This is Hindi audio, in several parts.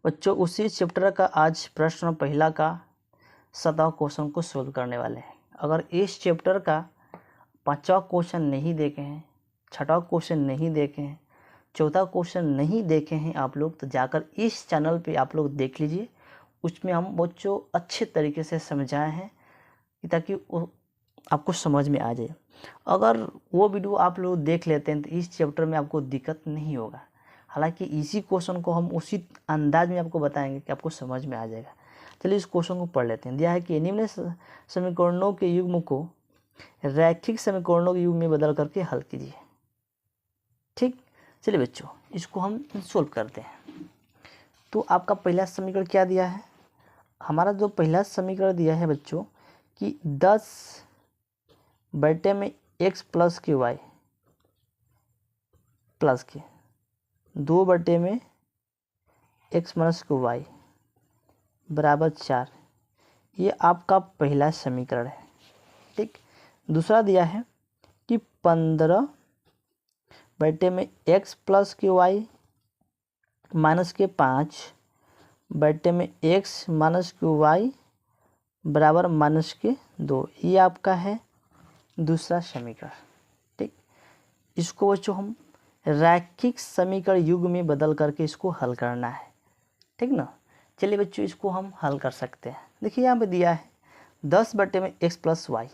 बच्चों उसी चैप्टर का आज प्रश्न पहला का 7वां क्वेश्चन को सोल्व करने वाले हैं। अगर इस चैप्टर का 5वां क्वेश्चन नहीं देखे हैं, 6वां क्वेश्चन नहीं देखे हैं, 4था क्वेश्चन नहीं देखे हैं आप लोग, तो जाकर इस चैनल पे आप लोग देख लीजिए। उसमें हम बच्चों अच्छे तरीके से समझाए हैं ताकि आपको समझ में आ जाए। अगर वो वीडियो आप लोग देख लेते हैं तो इस चैप्टर में आपको दिक्कत नहीं होगा। हालांकि इसी क्वेश्चन को हम उसी अंदाज में आपको बताएंगे कि आपको समझ में आ जाएगा। चलिए इस क्वेश्चन को पढ़ लेते हैं। दिया है कि निम्न समीकरणों के युग्म को रैखिक समीकरणों के युग्म में बदल करके हल कीजिए। ठीक, चलिए बच्चों इसको हम सोल्व करते हैं। तो आपका पहला समीकरण क्या दिया है? हमारा जो पहला समीकरण दिया है बच्चों कि 10 बटे में x प्लस के y प्लस के 2 बटे में x माइनस के y बराबर 4, ये आपका पहला समीकरण है। ठीक, दूसरा दिया है कि 15 बटे में x प्लस के y माइनस के 5 बटे में x माइनस के y बराबर माइनस के 2, ये आपका है दूसरा समीकरण। ठीक, इसको बच्चों हम रैखिक समीकरण युग्म में बदल करके इसको हल करना है। ठीक ना, चलिए बच्चों इसको हम हल कर सकते हैं। देखिए यहाँ पे दिया है 10 बटे में x प्लस वाई,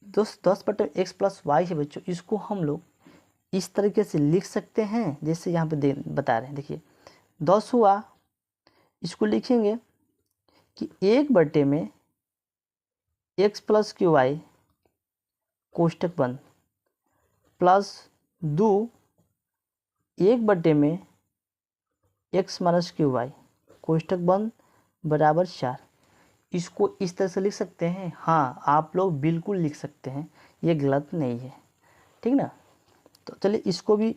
10 बटे में x प्लस वाई है बच्चों। इसको हम लोग इस तरीके से लिख सकते हैं जैसे यहाँ पे बता रहे हैं। देखिए 10 हुआ, इसको लिखेंगे कि 1 बटे में x प्लस क्यू वाई कोष्टक बंद प्लस 2 1 बटे में x माइनस क्यू वाई कोष्टक बंद बराबर 4। इसको इस तरह से लिख सकते हैं। हाँ, आप लोग बिल्कुल लिख सकते हैं, ये गलत नहीं है। ठीक ना, तो चलिए इसको भी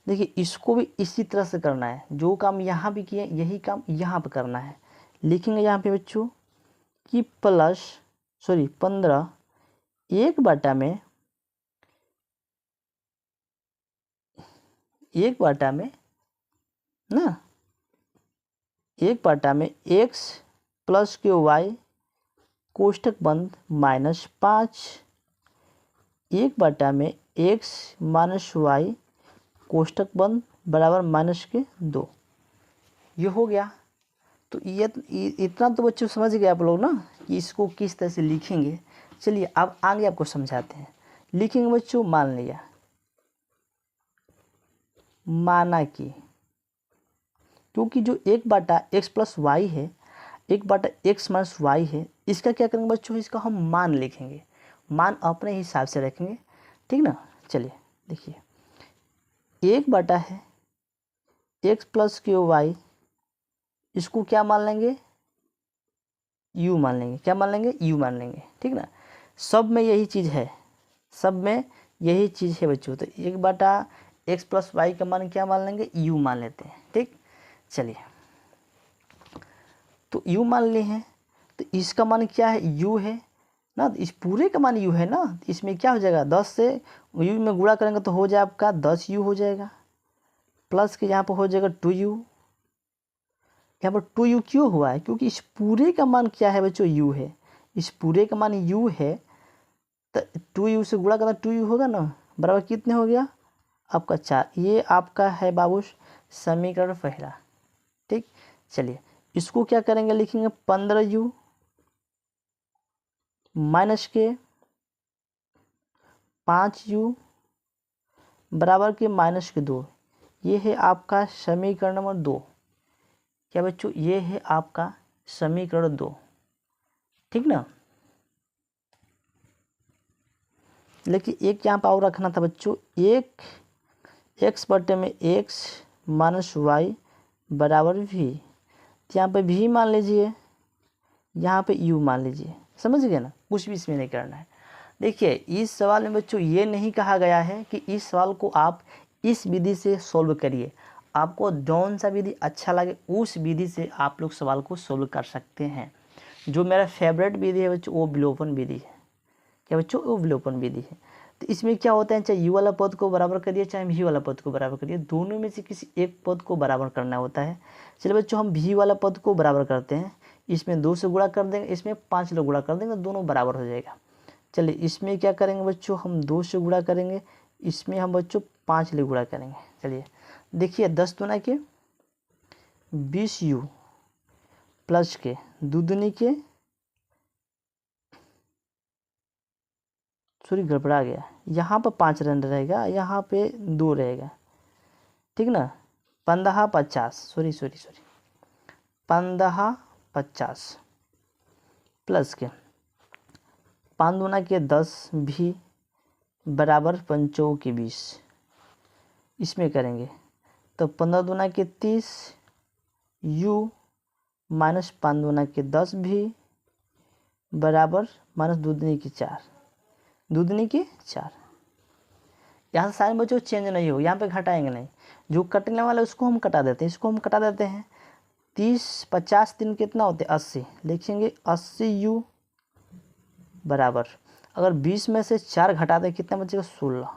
देखिए, इसको भी इसी तरह से करना है। जो काम यहाँ भी किए यही काम यहाँ पे करना है। लिखेंगे यहाँ पे बच्चों कि प्लस 15 1 बटा में ना 1 बटा में x प्लस के y कोष्टक बंद माइनस 5 1 बटा में x माइनस y कोष्टक बंद बराबर माइनस के 2, ये हो गया। तो ये इतना तो बच्चों समझ गए आप लोग ना कि इसको किस तरह से लिखेंगे। चलिए अब आगे आपको समझाते हैं। लिखेंगे बच्चों, मान लिया, माना कि, क्योंकि जो 1 बटा x प्लस वाई है, 1 बटा x माइनस वाई है, इसका क्या करेंगे बच्चों, इसका हम मान लिखेंगे, मान अपने हिसाब से रखेंगे। ठीक ना, चलिए देखिए 1 बटा है x प्लस क्यू वाई, इसको क्या मान लेंगे, u मान लेंगे। क्या मान लेंगे, u मान लेंगे। ठीक ना, सब में यही चीज़ है, सब में यही चीज़ है बच्चों। तो 1 बटा x प्लस वाई का मान क्या मान लेंगे, u मान लेते हैं। ठीक, चलिए तो u मान लिए हैं, तो इसका मान क्या है, u है ना, इस पूरे का मान u है ना। इसमें क्या हो जाएगा, 10 से u में गुणा करेंगे तो हो जाए आपका 10u हो जाएगा, प्लस के यहाँ पर हो जाएगा 2u। यहाँ पर 2u क्यों हुआ है, क्योंकि इस पूरे का मान क्या है बच्चों, u है। इस पूरे का मान u है, तो 2u से गुणा करना 2u होगा ना, बराबर कितने हो गया आपका 4। ये आपका है बाबू समीकरण पहला। ठीक, चलिए इसको क्या करेंगे, लिखेंगे 15u माइनस के 5u बराबर के माइनस के 2, ये है आपका समीकरण नंबर 2। क्या बच्चों, ये है आपका समीकरण 2। ठीक ना, लेकिन एक यहाँ पर और रखना था बच्चों, एक x बटे में x माइनस वाई बराबर v, तो यहाँ पे v मान लीजिए, यहाँ पे u मान लीजिए। समझ गए ना, कुछ भी इसमें नहीं करना है। देखिए इस सवाल में बच्चों ये नहीं कहा गया है कि इस सवाल को आप इस विधि से सॉल्व करिए। आपको जौन सा विधि अच्छा लगे उस विधि से आप लोग सवाल को सॉल्व कर सकते हैं। जो मेरा फेवरेट विधि है बच्चों वो विलोपन विधि है। क्या बच्चों, वो विलोपन विधि है। तो इसमें क्या होता है, चाहे यू वाला पद को बराबर करिए चाहे भी वाला पद को बराबर करिए, दोनों में से किसी एक पद को बराबर करना होता है। चलिए बच्चों हम भी वाला पद को बराबर करते हैं, इसमें 2 से गुणा कर देंगे, इसमें 5 से गुणा कर देंगे, दोनों बराबर हो जाएगा। चलिए इसमें क्या करेंगे बच्चों, हम 2 से गुणा करेंगे, इसमें हम बच्चों 5 से गुणा करेंगे। चलिए देखिए 10 दूना के 20 यू प्लस के 2 दूनी के, सॉरी गड़बड़ा गया, यहाँ पर 5 रन रहेगा, यहाँ पे 2 रहेगा, ठीक ना। 15 50, सॉरी 15 50 प्लस के 5 दूना के 10 भी बराबर 5 के 20, इसमें करेंगे तो 15 दूना के 30 यू माइनस 5 दूना के 10 भी बराबर माइनस 2 दूनी की 4, 2 दूनी की 4। यहाँ से सारे बच्चों चेंज नहीं हो, यहाँ पे घटाएंगे नहीं, जो कटने वाला है उसको हम कटा देते हैं, इसको हम कटा देते हैं। 30 50 दिन कितना होते हैं 80, लिखेंगे 80 यू बराबर, अगर 20 में से 4 घटा दें कितना बचेगा 16,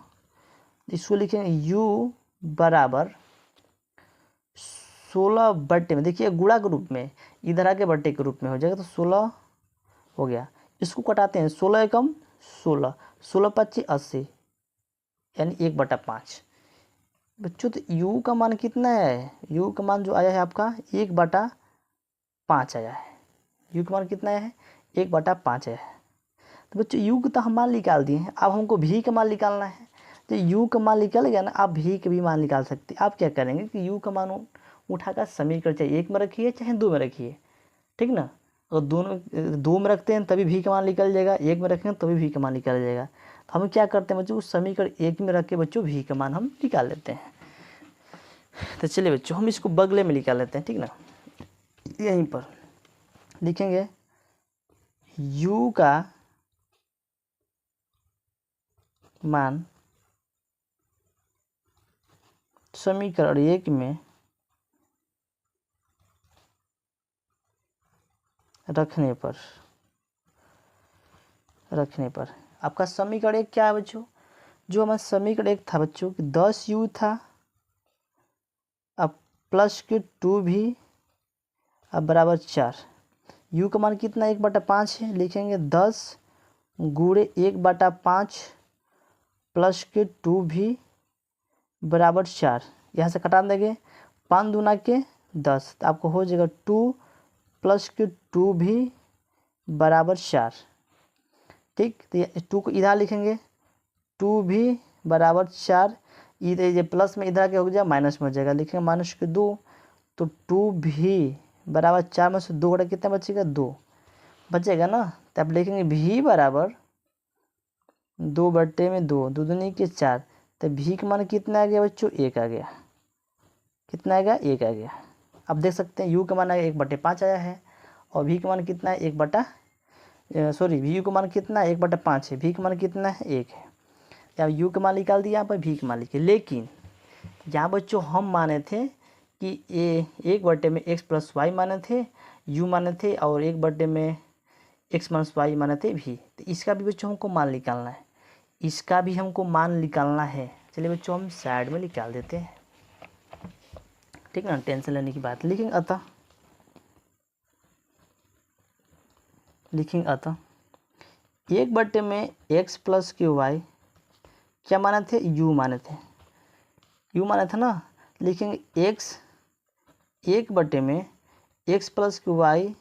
इसको लिखेंगे यू बराबर 16 बट्टे में, देखिए गुणा के रूप में, इधर आके बट्टे के रूप में हो जाएगा, तो 16 हो गया। इसको कटाते हैं, 16 एकम 16, 16 25 80, यानी 1/5 बच्चों। तो u का मान कितना है, u का मान जो आया है आपका 1/5 आया है, u का मान कितना है 1/5 आया है। तो बच्चों u का तो हम मान निकाल दिए हैं, अब हमको v का मान निकालना है। तो u का मान निकल गया ना, आप v का भी मान निकाल सकते हैं। आप क्या करेंगे कि u का मान उठाकर समीकरण चाहे 1 में रखिए चाहे 2 में रखिए, ठीक ना। अगर दोनों 2 में रखते हैं तभी v का मान निकल जाएगा, 1 में रखेंगे तभी v का मान निकल जाएगा। तो हम क्या करते हैं बच्चों, उस समीकरण 1 में रख के बच्चों v का मान हम निकाल लेते हैं। तो चलिए बच्चों हम इसको बगले में निकाल लेते हैं, ठीक ना। यहीं पर लिखेंगे u का मान समीकरण 1 में रखने पर आपका समीकरण 1 क्या है बच्चों, जो हमारा समीकरण 1 था बच्चों कि 10 यू था, अब प्लस के 2 भी, अब बराबर 4, यू का मान कितना 1/5 है, लिखेंगे 10 गुणे 1/5 प्लस के 2 भी बराबर 4, यहाँ से कटा देंगे, 5 दूना के 10, तो आपको हो जाएगा 2 प्लस के 2 भी बराबर 4, ठीक। तो 2 को इधर लिखेंगे, 2 भी बराबर 4, इधर ये प्लस में इधर आके हो जाएगा माइनस में हो जाएगा, लिखेंगे माइनस के 2, तो 2 भी बराबर 4 में से 2 घटा कितना बचेगा 2 बचेगा ना। तो आप लिखेंगे भी बराबर 2/2, 2 दूनी के 4, तो भी का मान कितना आ गया बच्चों 1 आ गया, कितना आएगा 1 आ गया। अब देख सकते हैं यू का मान 1/5 आया है, और भी का मान कितना है वी का मान कितना है 1/5 है, भी का मान कितना है 1 है। यहाँ यू का मान निकाल दिया, यहाँ पर भी का मान लिखे, लेकिन यहाँ बच्चों हम माने थे कि ये 1/में x प्लस वाई माने थे, u माने थे, और 1/में x माइनस वाई माने थे भी। तो इसका भी बच्चों हमको मान निकालना है, इसका भी हमको मान निकालना है। चलिए बच्चों हम साइड में निकाल देते हैं, ठीक ना, टेंशन लेने की बात। लिखेंगे अतः 1/में x प्लस के वाई क्या माने थे, u माने थे ना। लिखेंगे x 1/में x प्लस के वाई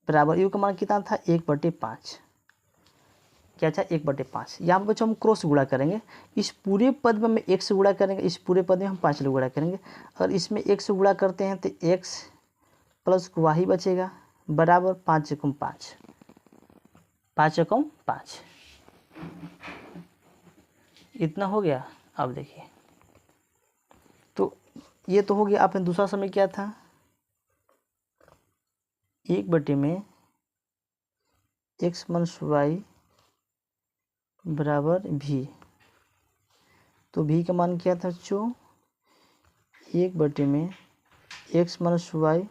बराबर u का मान कितना था 1/5, क्या था 1/5। यहाँ पर बच्चों हम क्रॉस गुणा करेंगे, इस पूरे पद में हम 1 से गुणा करेंगे, इस पूरे पद में हम 5 से गुणा करेंगे। अगर इसमें 1 से गुणा करते हैं तो x प्लस वाई बचेगा बराबर 5 एकम 5, 5 एकम 5, इतना हो गया। अब देखिए तो ये तो हो गया। आपने दूसरा समय क्या था, 1/में x माइनस वाई बराबर भी, तो भी का मान क्या था बच्चों 1/में x माइनस वाई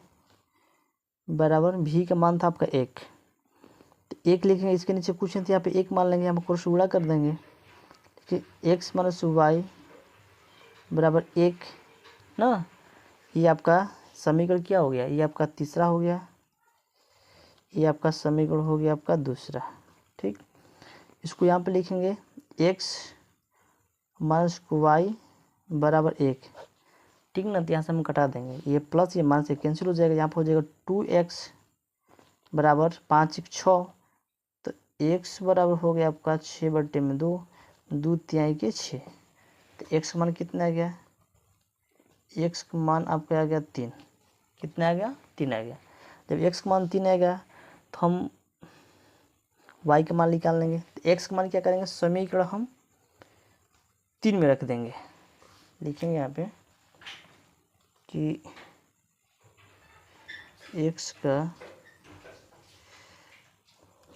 बराबर भी का मान था आपका 1, तो 1 लिखेंगे, इसके नीचे कुछ नहीं था, यहाँ पे 1 मान लेंगे, हम क्रॉस गुणा कर देंगे, कि एक्स माइनस वाई बराबर 1 ना, ये आपका समीकरण क्या हो गया, ये आपका तीसरा हो गया, ये आपका समीकरण हो गया आपका दूसरा। ठीक, इसको यहाँ पे लिखेंगे एक्स माइनस वाई बराबर 1, ठीक ना। तो यहाँ से हम घटा देंगे, ये प्लस ये माइनस से कैंसिल हो जाएगा, यहाँ पर हो जाएगा 2x बराबर 5 1 6, तो x बराबर हो गया आपका 6/2, 2 तिहाई के 6। तो x का मान कितना आ गया, x का मान आपका आ गया 3, कितना आ गया 3 आ गया। जब x का मान 3 आएगा तो हम y का मान निकाल लेंगे। तो x का मान क्या करेंगे, समीकरण हम 3 में रख देंगे, लिखेंगे यहाँ पे कि x का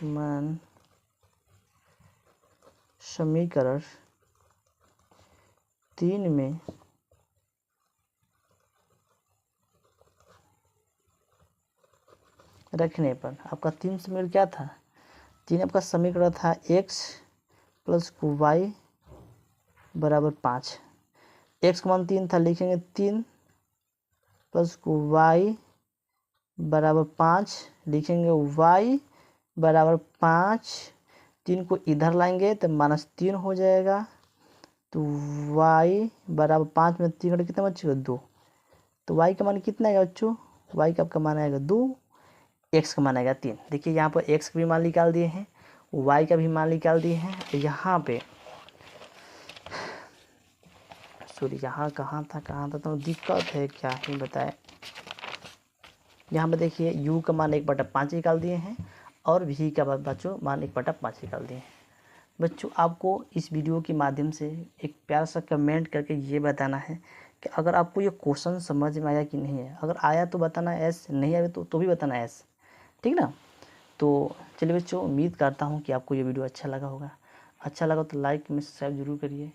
मान समीकरण 3 में रखने पर आपका 3 समीकरण क्या था, 3 आपका समीकरण था x प्लस वाई बराबर 5। x का मान 3 था, लिखेंगे 3 प्लस वाई बराबर 5, लिखेंगे y बराबर 5, 3 को इधर लाएंगे तो -3 हो जाएगा, तो y बराबर 5 में 3 कितना बचेगा 2, तो y का मान कितना आएगा बच्चों, y का आपका मान आएगा 2, x का मान आएगा 3। देखिए यहाँ पर x का भी मान निकाल दिए हैं, y का भी मान निकाल दिए हैं। यहाँ पे सॉरी यहाँ कहाँ था तो दिक्कत है, क्या ही बताए। यहाँ पे देखिए u का मान 1/5 निकाल दिए हैं और v का बच्चों मान 1/5 निकाल दिए हैं। बच्चों आपको इस वीडियो के माध्यम से एक प्यारा सा कमेंट करके ये बताना है कि अगर आपको ये क्वेश्चन समझ में आया कि नहीं है। अगर आया तो बताना एस, नहीं आया तो भी बताना एस, ठीक ना। तो चलिए बच्चों, उम्मीद करता हूँ कि आपको ये वीडियो अच्छा लगा होगा। अच्छा लगा तो लाइक में सब्सक्राइब जरूर करिए।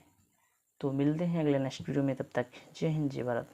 तो मिलते हैं अगले नेक्स्ट वीडियो में, तब तक जय हिंद जय भारत।